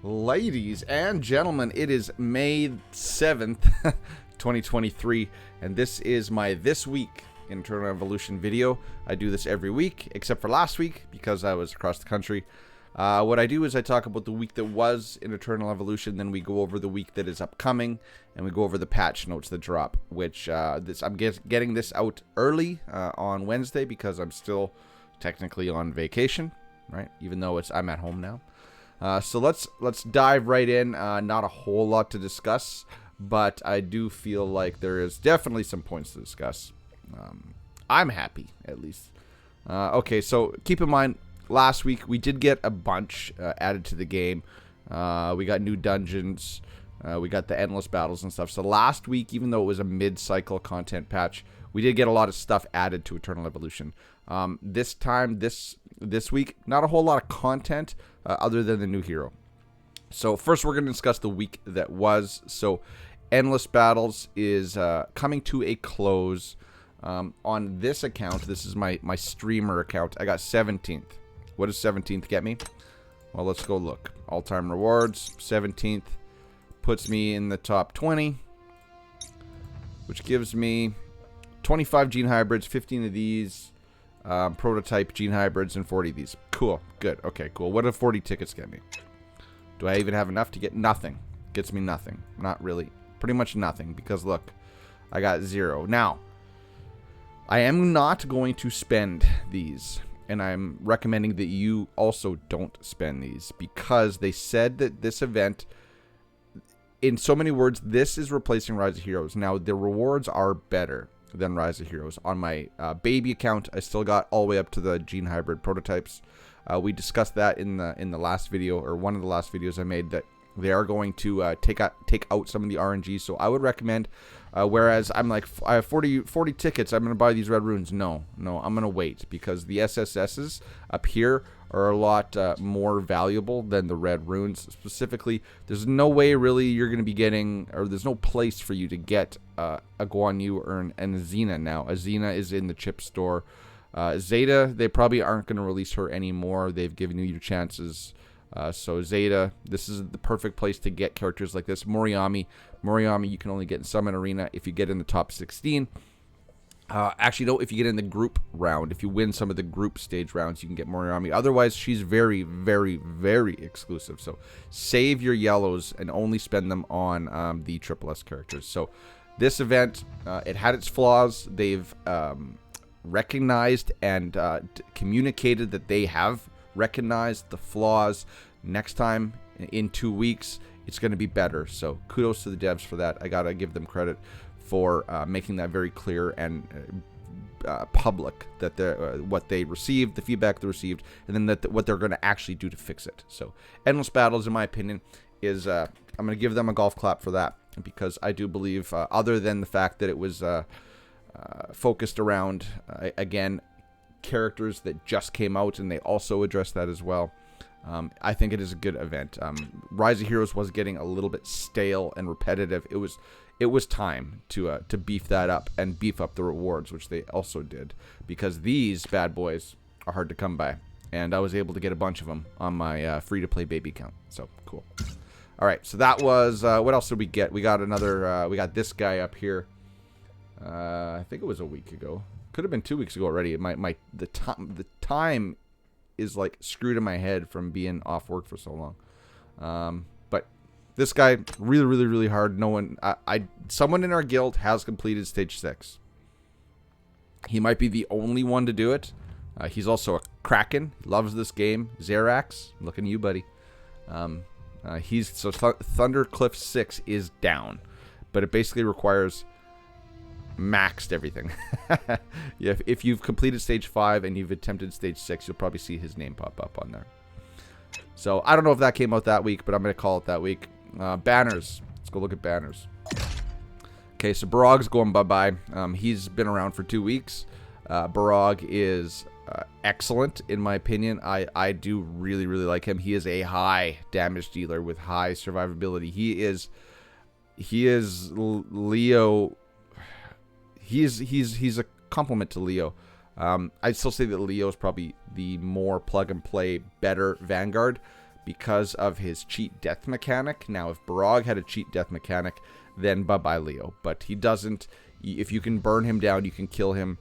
Ladies and gentlemen, it is May 7th, 2023, and this is my This Week in Eternal Evolution video. I do this every week, except for last week, because I was across the country. What I do is I talk about the week that was in Eternal Evolution, then we go over the week that is upcoming, and we go over the patch notes that drop, which I'm getting this out early on Wednesday, because I'm still technically on vacation, right? Even though I'm at home now. So let's dive right in. Not a whole lot to discuss, but I do feel like there is definitely some points to discuss. I'm happy, at least. Okay, so keep in mind, last week we did get a bunch added to the game. We got new dungeons. We got the endless battles and stuff. So last week, even though it was a mid-cycle content patch, we did get a lot of stuff added to Eternal Evolution. This week, not a whole lot of content other than the new hero. So first we're going to discuss the week that was. So Endless Battles is coming to a close. On this account, this is my streamer account, I got 17th. What does 17th get me? Well, let's go look. All-time rewards, 17th puts me in the top 20, which gives me 25 gene hybrids, 15 of these, prototype gene hybrids, and 40 of these. Cool. Good. Okay, cool. What do 40 tickets get me? Do I even have enough to get nothing? Gets me nothing. Not really. Pretty much nothing, because look, I got 0. Now, I am not going to spend these, and I'm recommending that you also don't spend these, because they said that this event, in so many words, this is replacing Rise of Heroes. Now, the rewards are better than Rise of Heroes. On my baby account, I still got all the way up to the gene hybrid prototypes. We discussed that in the last video, or one of the last videos I made, that they are going to take out some of the RNG. So I would recommend, whereas I'm like, I have 40 tickets, I'm going to buy these red runes. No, I'm going to wait, because the SSSs up here are a lot more valuable than the red runes. Specifically, there's no way really you're going to be getting, or there's no place for you to get a Guan Yu or an Azina now. Azina is in the chip store. Zeta, they probably aren't going to release her anymore. They've given you your chances. So Zeta, this is the perfect place to get characters like this. Moriyami, you can only get in Summon Arena if you get in the top 16. Actually, no, if you get in the group round, if you win some of the group stage rounds, you can get Moriyami. Otherwise, she's very, very, very exclusive. So save your yellows and only spend them on the Triple S characters. So this event, it had its flaws. They've recognized and communicated that they have recognized the flaws. Next time, in 2 weeks, it's going to be better. So kudos to the devs for that. I gotta give them credit for making that very clear and public, that what they received, the feedback they received, and then what they're going to actually do to fix it. So Endless Battles, in my opinion, is I'm going to give them a golf clap for that, because I do believe, other than the fact that it was focused around, again, characters that just came out, and they also addressed that as well. I think it is a good event. Rise of Heroes was getting a little bit stale and repetitive. It was time to beef that up and beef up the rewards, which they also did, because these bad boys are hard to come by, and I was able to get a bunch of them on my free-to-play baby account. So cool. All right, so that was what else did we get? We got another. We got this guy up here. I think it was a week ago. Could have been 2 weeks ago already. The time is like screwed in my head from being off work for so long. But this guy, really, really, really hard. No one, someone in our guild has completed stage 6. He might be the only one to do it. He's also a Kraken. He loves this game. Zerax, I'm looking at you, buddy. Thundercliff 6 is down, but it basically requires maxed everything. Yeah, if you've completed stage 5 and you've attempted stage 6, you'll probably see his name pop up on there. So I don't know if that came out that week, but I'm going to call it that week. Banners. Let's go look at banners. Okay, so Barog's going bye-bye. He's been around for 2 weeks. Barog is excellent, in my opinion. I do really, really like him. He is a high damage dealer with high survivability. He is Leo. He's a compliment to Leo. I'd still say that Leo is probably the more plug and play better Vanguard, because of his cheat death mechanic. Now, if Barog had a cheat death mechanic, then bye-bye Leo. But he doesn't. If you can burn him down, you can kill him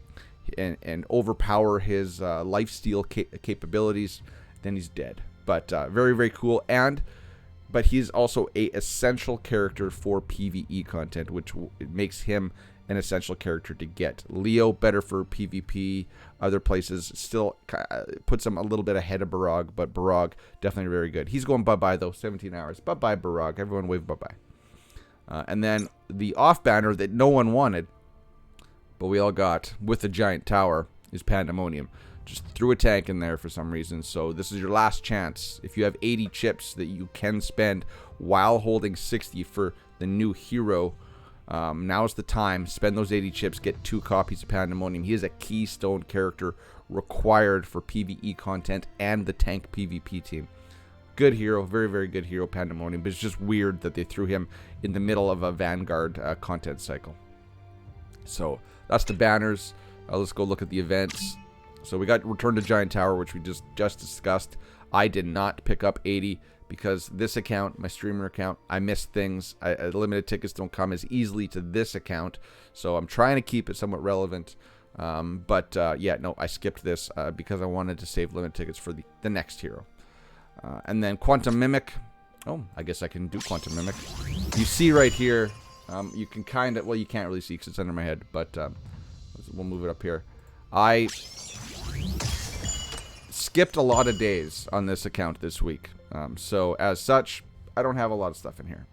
and overpower his lifesteal capabilities, then he's dead. But very, very cool. But he's also a essential character for PvE content, which makes him an essential character to get. Leo, better for PvP, other places, still puts him a little bit ahead of Barog, but Barog, definitely very good. He's going bye-bye, though, 17 hours. Bye-bye, Barog. Everyone wave bye-bye. And then the off-banner that no one wanted, but we all got with the giant tower, is Pandemonium. Just threw a tank in there for some reason. So this is your last chance. If you have 80 chips that you can spend while holding 60 for the new hero, now's the time. Spend those 80 chips. Get 2 copies of Pandemonium. He is a keystone character required for PvE content and the tank PvP team. Good hero. Very, very good hero, Pandemonium. But it's just weird that they threw him in the middle of a Vanguard content cycle. So that's the banners. Let's go look at the events. So we got Return to Giant Tower, which we just discussed. I did not pick up 80 because this account, my streamer account, I missed things. Limited tickets don't come as easily to this account, so I'm trying to keep it somewhat relevant. Yeah, no, I skipped this because I wanted to save limited tickets for the next hero. And then Quantum Mimic. Oh, I guess I can do Quantum Mimic. You see right here, you can kind of, well, you can't really see because it's under my head, but we'll move it up here. I skipped a lot of days on this account this week. So as such, I don't have a lot of stuff in here.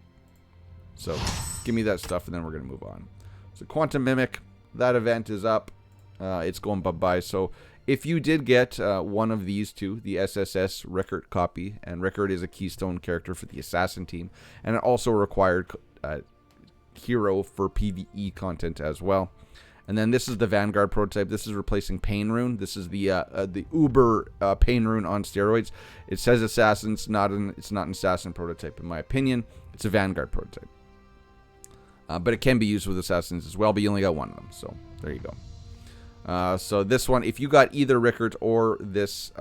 So give me that stuff and then we're going to move on. So Quantum Mimic, that event is up. It's going bye-bye. So if you did get one of these two, the SSS Rickert copy, and Rickert is a keystone character for the Assassin team, and it also required hero for PvE content as well. And then this is the Vanguard prototype. This is replacing Pain Rune. This is the Uber Pain Rune on steroids. It says Assassin. It's not an Assassin prototype in my opinion. It's a Vanguard prototype. But it can be used with Assassins as well, but you only got one of them. So there you go. So this one, if you got either Rickert or this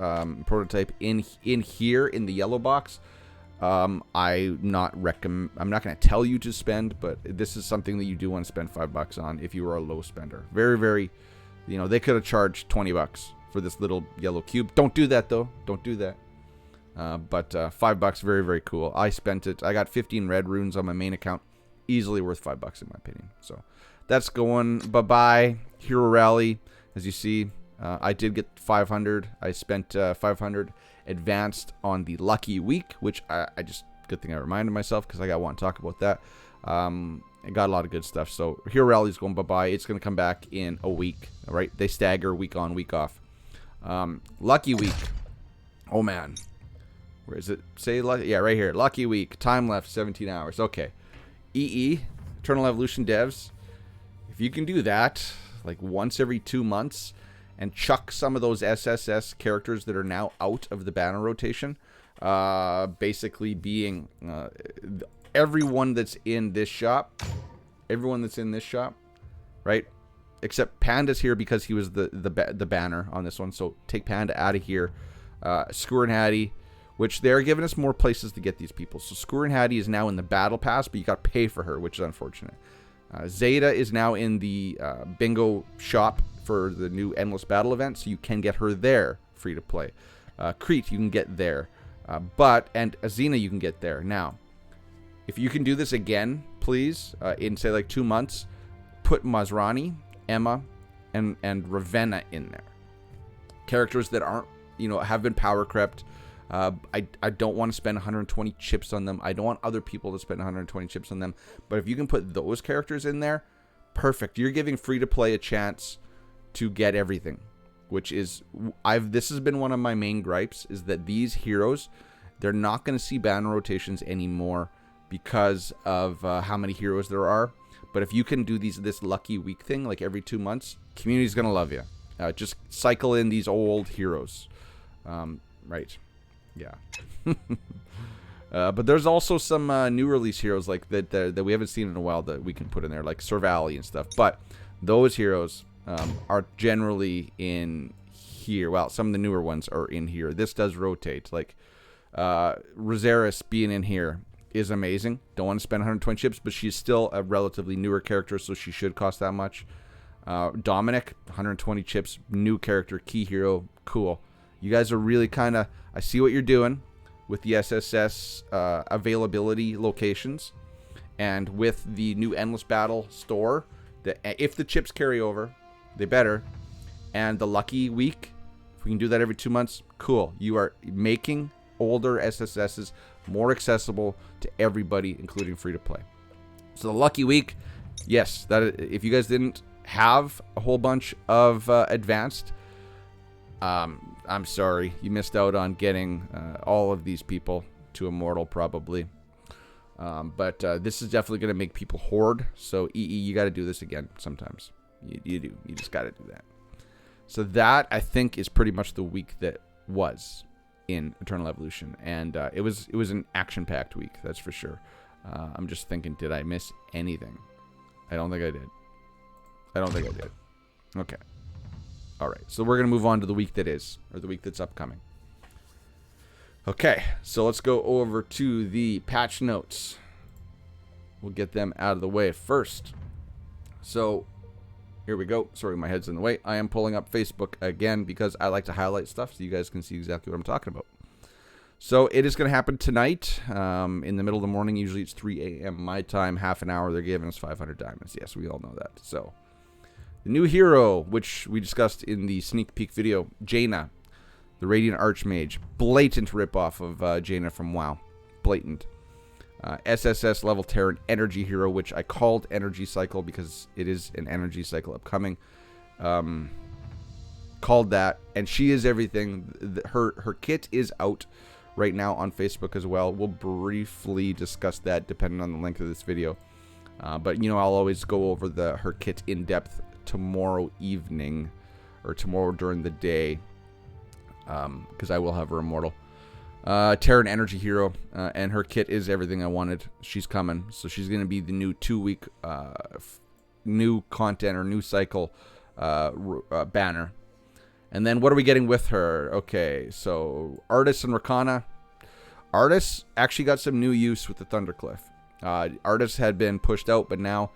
prototype in here in the yellow box, I'm not going to tell you to spend, but this is something that you do want to spend $5 on if you are a low spender. Very, very, they could have charged $20 for this little yellow cube. Don't do that though. Don't do that. But $5, very, very cool. I spent it. I got 15 red runes on my main account. Easily worth $5 in my opinion. So that's going bye-bye. Hero Rally, as you see, I did get 500. I spent 500 advanced on the lucky week, which I just, good thing I reminded myself because I want to talk about that. I got a lot of good stuff. So Hero Rally is going bye-bye. It's going to come back in a week. All right, they stagger week on, week off. Lucky week. Oh man, where is it? Say lucky. Yeah, right here. Lucky week. Time left 17 hours. Okay. EE Eternal Evolution devs. If you can do that like once every 2 months and chuck some of those SSS characters that are now out of the banner rotation, basically being everyone that's in this shop, right? Except Panda's here because he was the banner on this one. So take Panda out of here. Skewer and Hattie, which they're giving us more places to get these people. So Skewer and Hattie is now in the battle pass, but you got to pay for her, which is unfortunate. Zeta is now in the bingo shop for the new Endless Battle event, so you can get her there free to play. Crete, you can get there. And Azina, you can get there. Now, if you can do this again, please, in say like 2 months, put Masrani, Emma, and Ravenna in there. Characters that aren't, have been power crept. I don't want to spend 120 chips on them. I don't want other people to spend 120 chips on them. But if you can put those characters in there, perfect. You're giving free to play a chance to get everything, which is this has been one of my main gripes, is that these heroes, they're not going to see banner rotations anymore because of how many heroes there are. But if you can do this lucky week thing like every 2 months, community's going to love you. Just cycle in these old heroes. Right. Yeah. But there's also some new release heroes like that we haven't seen in a while that we can put in there, like Sir Valley and stuff. But those heroes are generally in here. Well, some of the newer ones are in here. This does rotate. Like Rosaris being in here is amazing. Don't want to spend 120 chips, but she's still a relatively newer character, so she should cost that much. Dominic, 120 chips, new character, key hero, cool. You guys are really kind of, I see what you're doing with the SSS availability locations, and with the new Endless Battle store, that if the chips carry over, they better, and the Lucky Week, if we can do that every 2 months, cool. You are making older SSSs more accessible to everybody, including free-to-play. So the Lucky Week, yes, that if you guys didn't have a whole bunch of advanced, I'm sorry, you missed out on getting all of these people to Immortal, probably. But this is definitely going to make people hoard. So EE, you got to do this again sometimes. You do. You just got to do that. So that, I think, is pretty much the week that was in Eternal Evolution, and it was an action-packed week, that's for sure. I'm just thinking, did I miss anything? I don't think I did. Okay. All right, so we're going to move on to the week that is, or the week that's upcoming. Okay, so let's go over to the patch notes. We'll get them out of the way first. So, here we go. Sorry, my head's in the way. I am pulling up Facebook again because I like to highlight stuff so you guys can see exactly what I'm talking about. So, it is going to happen tonight in the middle of the morning. Usually it's 3 a.m. my time, half an hour. They're giving us 500 diamonds. Yes, we all know that. So, the new hero, which we discussed in the sneak peek video, Jaina, the Radiant Archmage. Blatant ripoff of Jaina from WoW. Blatant. SSS level Terran energy hero, which I called energy cycle because it is an energy cycle upcoming. Called that, and she is everything. Her kit is out right now on Facebook as well. We'll briefly discuss that depending on the length of this video. But you know, I'll always go over her kit in depth tomorrow evening, or tomorrow during the day, because I will have her Immortal. Terran energy hero, and her kit is everything I wanted. She's coming, so she's going to be the new 2-week new content or new cycle banner. And then what are we getting with her? Okay, so Artis and Rakana. Artis actually got some new use with the Thundercliff. Artis had been pushed out, but now,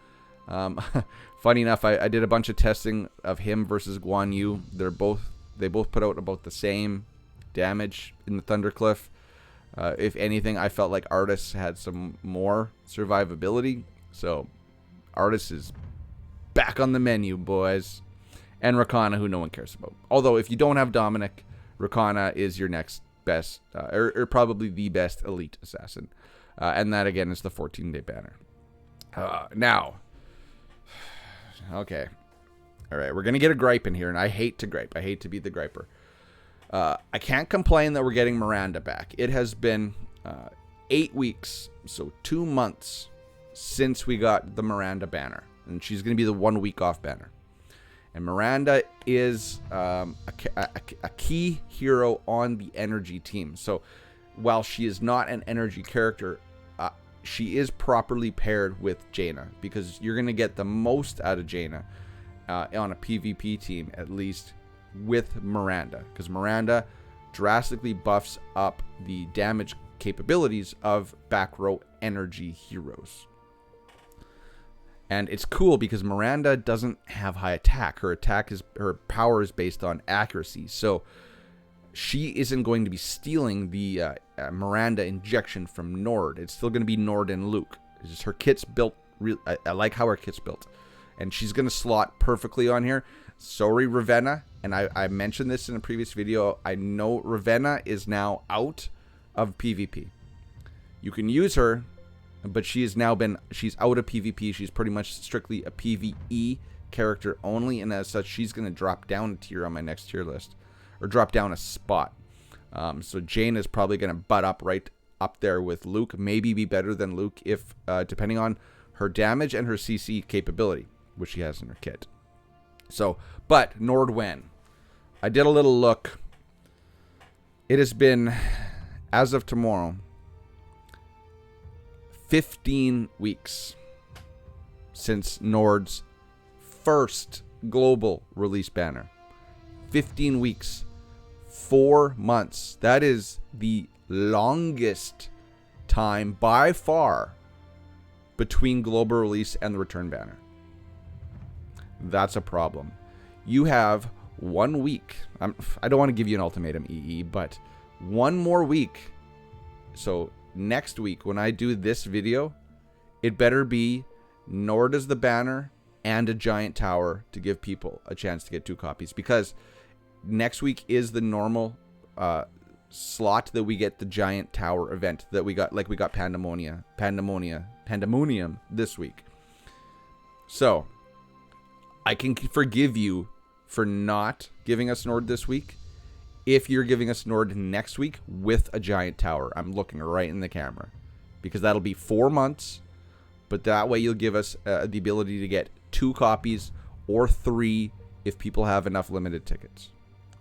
funny enough, I did a bunch of testing of him versus Guan Yu. They both put out about the same damage in the Thundercliff. If anything, I felt like Artis had some more survivability. So Artis is back on the menu, boys. And Rakana, who no one cares about. Although, if you don't have Dominic, Rakana is your next best, or probably the best elite assassin. And that, again, is the 14-day banner. Now, okay. All right, we're going to get a gripe in here, and I hate to gripe. I hate to be the griper. I can't complain that we're getting Miranda back. It has been 8 weeks, so 2 months, since we got the Miranda banner. And she's going to be the 1 week off banner. And Miranda is a key hero on the energy team. So while she is not an energy character, she is properly paired with Jaina, because you're going to get the most out of Jaina on a PvP team, at least, with Miranda, because Miranda drastically buffs up the damage capabilities of back row energy heroes. And it's cool because Miranda doesn't have high attack. Her power is based on accuracy. So she isn't going to be stealing the Miranda injection from Nord. It's still going to be Nord and Luke. It's just her kit's built. I like how her kit's built. And she's going to slot perfectly on here. Sorry, Ravenna. And I mentioned this in a previous video. I know Ravenna is now out of PvP. You can use her, but she's out of PvP. She's pretty much strictly a PvE character only. And as such, she's going to drop down a tier on my next tier list. Or drop down a spot. So Jane is probably going to butt up right up there with Luke. Maybe be better than Luke if depending on her damage and her CC capability, which she has in her kit. So, but Nordwen, I did a little look. It has been, as of tomorrow, 15 weeks since Nord's first global release banner. 15 weeks. 4 months. That is the longest time by far between global release and the return banner. That's a problem. You have 1 week. I don't want to give you an ultimatum, EE, but 1 more week. So next week when I do this video, it better be Nord as the banner and a giant tower to give people a chance to get 2 copies, because next week is the normal slot that we get the giant tower event that we got, like we got Pandemonium this week. So I can forgive you for not giving us Nord this week if you're giving us Nord next week with a giant tower. I'm looking right in the camera, because that'll be 4 months, but that way you'll give us the ability to get 2 copies or 3 if people have enough limited tickets.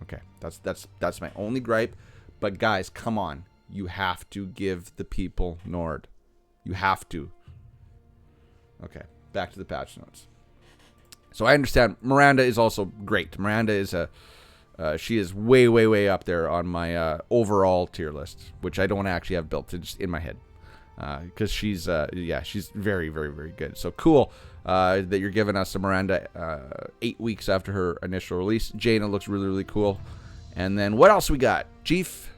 Okay, that's my only gripe. But guys, come on, you have to give the people Nord. You have to. Okay, back to the patch notes. So I understand Miranda is also great. Miranda is she is way, way, way up there on my overall tier list, which I don't actually have built. It's just in my head, because she's very, very, very good. So cool that you're giving us a Miranda 8 weeks after her initial release. Jaina looks really, really cool. And then what else we got? Chief.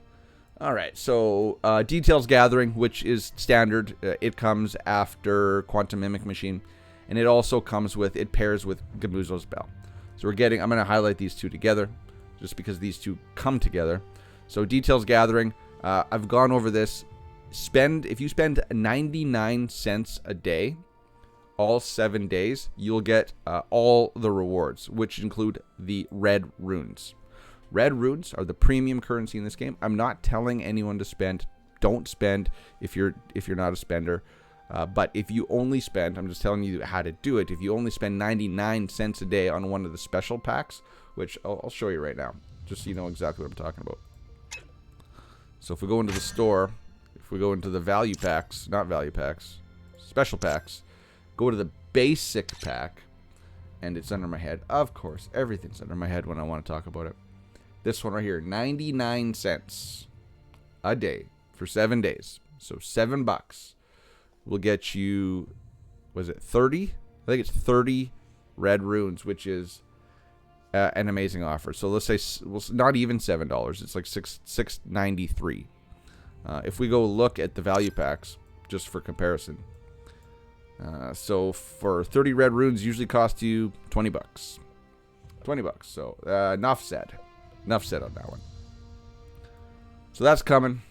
All right, so Details Gathering, which is standard. It comes after Quantum Mimic Machine. And it also comes with, it pairs with Gamuzzo's Bell. So we're getting, I'm going to highlight these two together, just because these two come together. So Details Gathering, I've gone over this. If you spend 99 cents a day, all 7 days, you'll get all the rewards, which include the red runes. Red runes are the premium currency in this game. I'm not telling anyone to spend. Don't spend if you're not a spender. But if you only spend, I'm just telling you how to do it. If you only spend 99 cents a day on one of the special packs, which I'll show you right now, just so you know exactly what I'm talking about. So if we go into the store, if we go into the value packs, not value packs, special packs, go to the basic pack, and it's under my head. Of course, everything's under my head when I want to talk about it. This one right here, 99 cents a day for 7 days. So $7 will get you, was it 30? I think it's 30 red runes, which is an amazing offer. So let's say, well, not even $7. It's like $6.93. If we go look at the value packs, just for comparison. So for 30 red runes, usually cost you $20. $20. So enough said. Enough said on that one. So that's coming.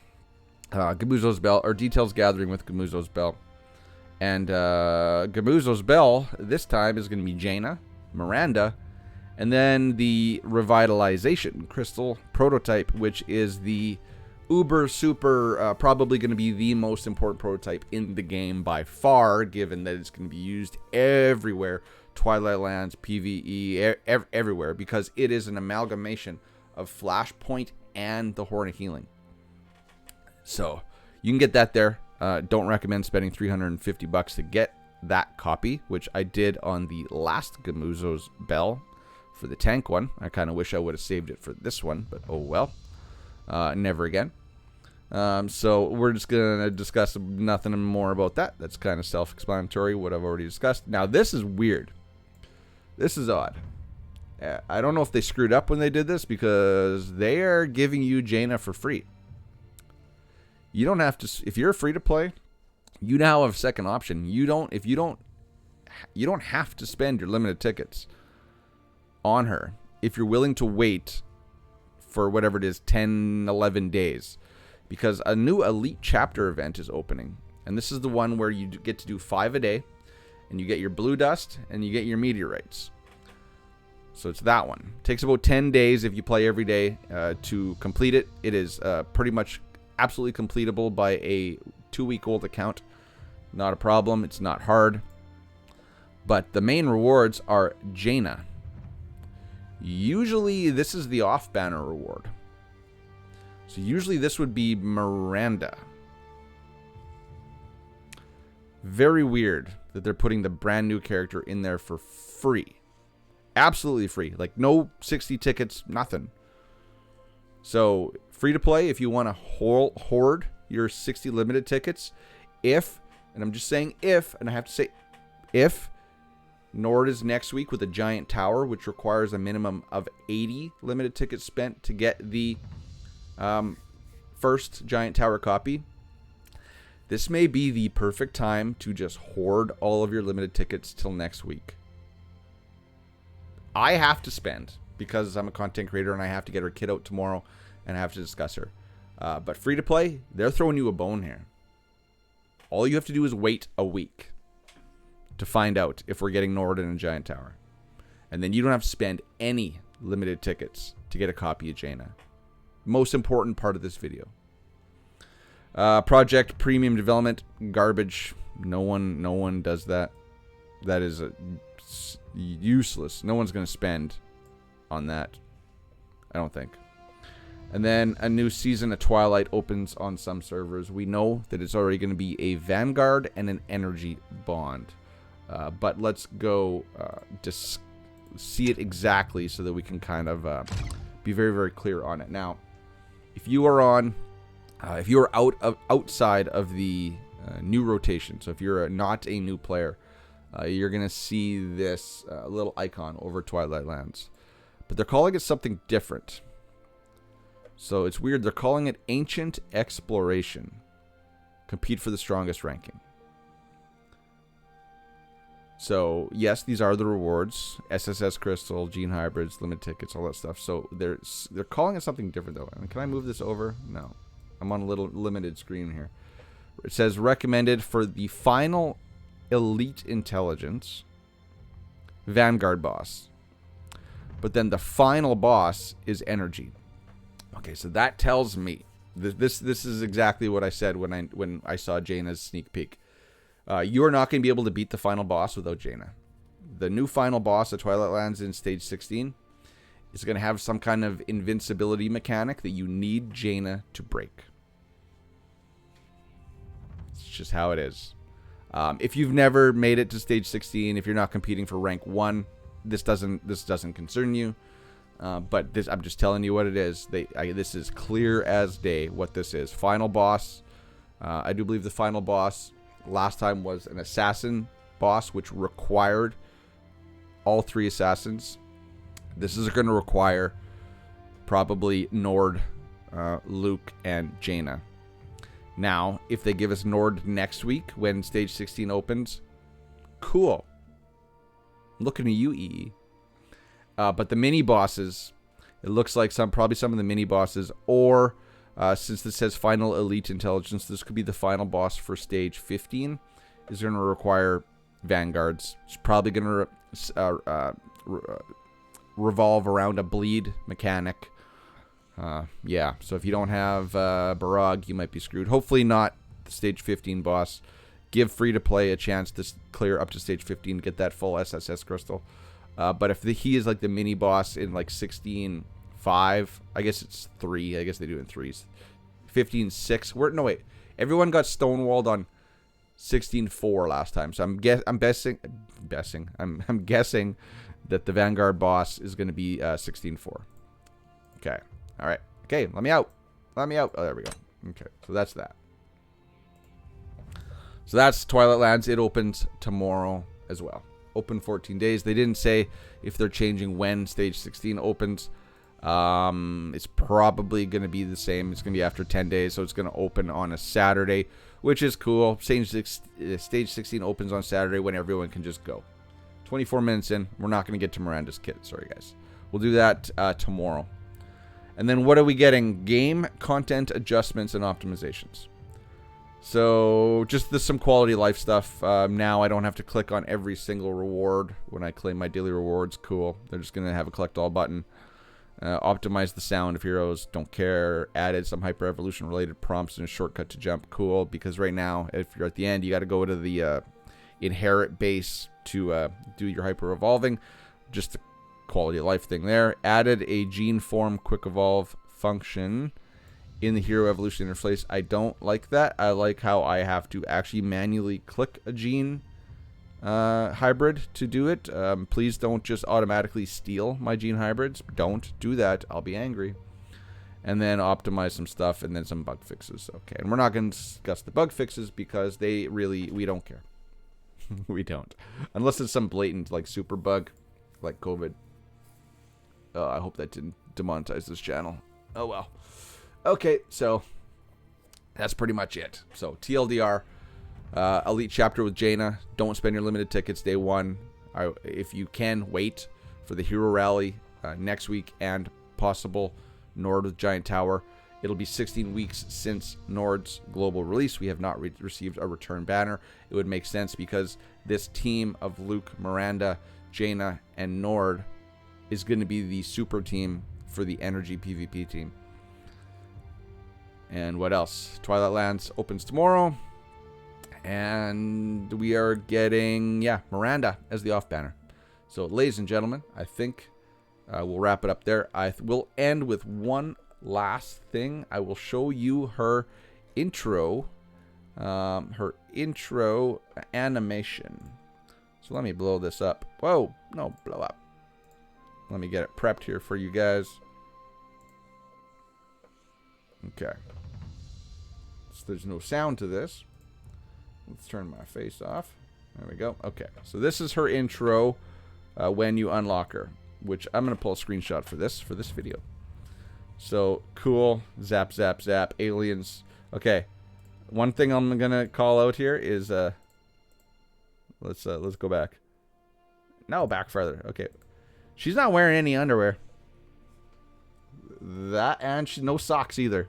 Gamuzzo's Bell, or Details Gathering with Gamuzzo's Bell. And Gamuzzo's Bell, this time, is going to be Jaina, Miranda, and then the Revitalization Crystal Prototype, which is the uber super, probably going to be the most important prototype in the game by far, given that it's going to be used everywhere. Twilight Lands, PvE, everywhere, because it is an amalgamation of Flashpoint and the Horn of Healing. So you can get that there. Don't recommend spending $350 to get that copy, which I did on the last Gamuzzo's Bell for the tank one. I kind of wish I would have saved it for this one, but oh well. Never again. So we're just going to discuss nothing more about that. That's kind of self-explanatory, what I've already discussed. Now, this is weird. This is odd. I don't know if they screwed up when they did this, because they are giving you Jaina for free. You don't have to, if you're free to play, you now have a second option. You don't have to spend your limited tickets on her if you're willing to wait for whatever it is, 10, 11 days, because a new Elite Chapter event is opening. And this is the one where you get to do 5 a day, and you get your blue dust, and you get your meteorites. So it's that one. It takes about 10 days if you play every day to complete it. It is pretty much absolutely completable by a 2-week-old account. Not a problem. It's not hard. But the main rewards are Jaina. Usually this is the off-banner reward. So usually this would be Miranda. Very weird that they're putting the brand new character in there for free. Absolutely free. Like no 60 tickets, nothing. So Free to play, if you want to hoard your 60 limited tickets, if, and I'm just saying if, and I have to say if, Nord is next week with a giant tower, which requires a minimum of 80 limited tickets spent to get the first giant tower copy. This may be the perfect time to just hoard all of your limited tickets till next week. I have to spend because I'm a content creator and I have to get her kid out tomorrow and I have to discuss her. But free to play, they're throwing you a bone here. All you have to do is wait a week to find out if we're getting Nord in a giant tower. And then you don't have to spend any limited tickets to get a copy of Jaina. Most important part of this video. Project premium development, garbage. No one does that. That is useless. No one's going to spend on that, I don't think. And then a new season of Twilight opens on some servers. We know that it's already going to be a Vanguard and an energy bond. But let's go just see it exactly so that we can kind of be very, very clear on it. Now, if you are on, if you are outside of the new rotation, so if you're not a new player, you're going to see this little icon over Twilight Lands. But they're calling it something different. So it's weird. They're calling it Ancient Exploration. Compete for the strongest ranking. So, yes, these are the rewards. SSS Crystal, Gene Hybrids, Limited Tickets, all that stuff. So they're calling it something different, though. I mean, can I move this over? No. I'm on a little limited screen here. It says recommended for the final Elite Intelligence Vanguard boss. But then the final boss is Energy. Okay, so that tells me this is exactly what I said when I saw Jaina's sneak peek. You are not going to be able to beat the final boss without Jaina. The new final boss of Twilight Lands in Stage 16 is going to have some kind of invincibility mechanic that you need Jaina to break. It's just how it is. If you've never made it to Stage 16, if you're not competing for rank 1, this doesn't concern you. But I'm just telling you what it is. This is clear as day what this is. Final boss. I do believe the final boss last time was an assassin boss, which required all 3 assassins. This is going to require probably Nord, Luke, and Jaina. Now, if they give us Nord next week when Stage 16 opens, cool. I'm looking at you, EE. But the mini bosses, it looks like probably some of the mini bosses, or since this says Final Elite Intelligence, this could be the final boss for Stage 15, is going to require Vanguards. It's probably going to revolve around a bleed mechanic. Yeah, so if you don't have Barag, you might be screwed. Hopefully not the Stage 15 boss. Give free-to-play a chance to clear up to Stage 15, get that full SSS Crystal. But if he is like the mini boss in like 16.5, I guess it's 3. I guess they do it in 3s. 15.6. No, wait. Everyone got stonewalled on 16.4 last time. So I'm guessing that the Vanguard boss is going to be 16.4. Okay. All right. Okay. Let me out. Oh, there we go. Okay. So that's that. So that's Twilight Lands. It opens tomorrow as well. Open 14 days. They didn't say if they're changing when Stage 16 opens. It's probably going to be the same. It's going to be after 10 days, so it's going to open on a Saturday, which is cool. Stage 16 opens on Saturday when everyone can just go. 24 minutes in. We're not going to get to Miranda's kit. Sorry, guys. We'll do that tomorrow. And then what are we getting? Game content adjustments and optimizations. So just some quality of life stuff. Now I don't have to click on every single reward when I claim my daily rewards. Cool. They're just going to have a collect all button. Optimize the sound of heroes. Don't care. Added some hyper evolution related prompts and a shortcut to jump. Cool. Because right now, if you're at the end, you got to go to the inherit base to do your hyper evolving. Just a quality of life thing there. Added a gene form quick evolve function in the hero evolution interface. I don't like that. I like how I have to actually manually click a gene hybrid to do it. Please don't just automatically steal my gene hybrids. Don't do that. I'll be angry. and then optimize some stuff, and then some bug fixes. Okay, and we're not going to discuss the bug fixes because we don't care. We don't. Unless it's some blatant, like, super bug, like COVID. I hope that didn't demonetize this channel. Oh, well. Okay, so that's pretty much it. So, TLDR, Elite Chapter with Jaina. Don't spend your limited tickets day one. If you can, wait for the Hero Rally next week and possible Nord with Giant Tower. It'll be 16 weeks since Nord's global release. We have not received a return banner. It would make sense because this team of Luke, Miranda, Jaina, and Nord is going to be the super team for the energy PvP team. And what else? Twilight Lands opens tomorrow. And we are getting, Miranda as the off banner. So, ladies and gentlemen, I think we'll wrap it up there. I will end with one last thing. I will show you her intro animation. So let me blow this up. Whoa, no, blow up. Let me get it prepped here for you guys. Okay. So there's no sound to this. Let's turn my face off. There we go. Okay, so this is her intro when you unlock her, which I'm going to pull a screenshot for this video. So, cool. Zap, zap, zap. Aliens. Okay. One thing I'm going to call out here is, let's go back. No, back further. Okay. She's not wearing any underwear. And no socks either.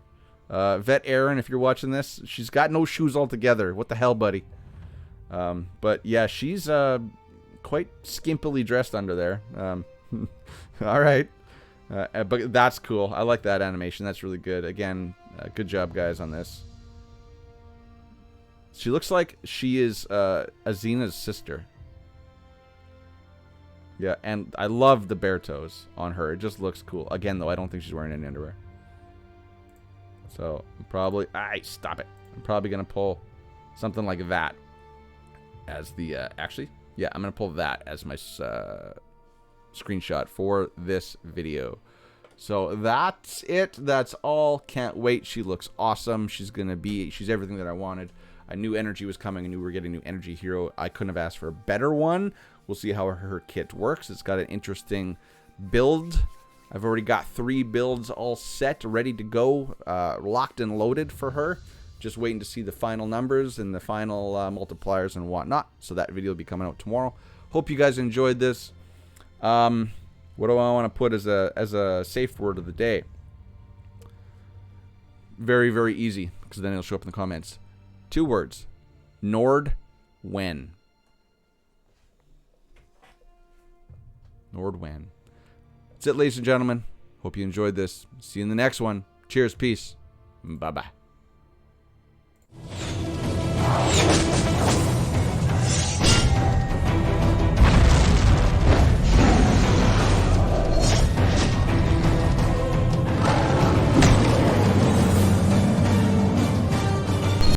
Vet Aaron, if you're watching this, she's got no shoes altogether. What the hell, buddy? But yeah, she's quite skimpily dressed under there. All right. But that's cool. I like that animation. That's really good. Again, good job, guys, on this. She looks like she is Azina's sister. Yeah, and I love the bear toes on her. It just looks cool. Again, though, I don't think she's wearing any underwear. So, I'm probably... stop it. I'm probably going to pull something like that as the... actually, yeah, I'm going to pull that as my screenshot for this video. So, that's it. That's all. Can't wait. She looks awesome. She's everything that I wanted. I knew energy was coming. I knew we were getting a new energy hero. I couldn't have asked for a better one. We'll see how her kit works. It's got an interesting build. I've already got 3 builds all set, ready to go, locked and loaded for her. Just waiting to see the final numbers and the final multipliers and whatnot. So that video will be coming out tomorrow. Hope you guys enjoyed this. What do I want to put as a safe word of the day? Very, very easy, because then it'll show up in the comments. 2 words. Nord when. Nord when. That's it, ladies and gentlemen. Hope you enjoyed this. See you in the next one. Cheers. Peace. Bye-bye.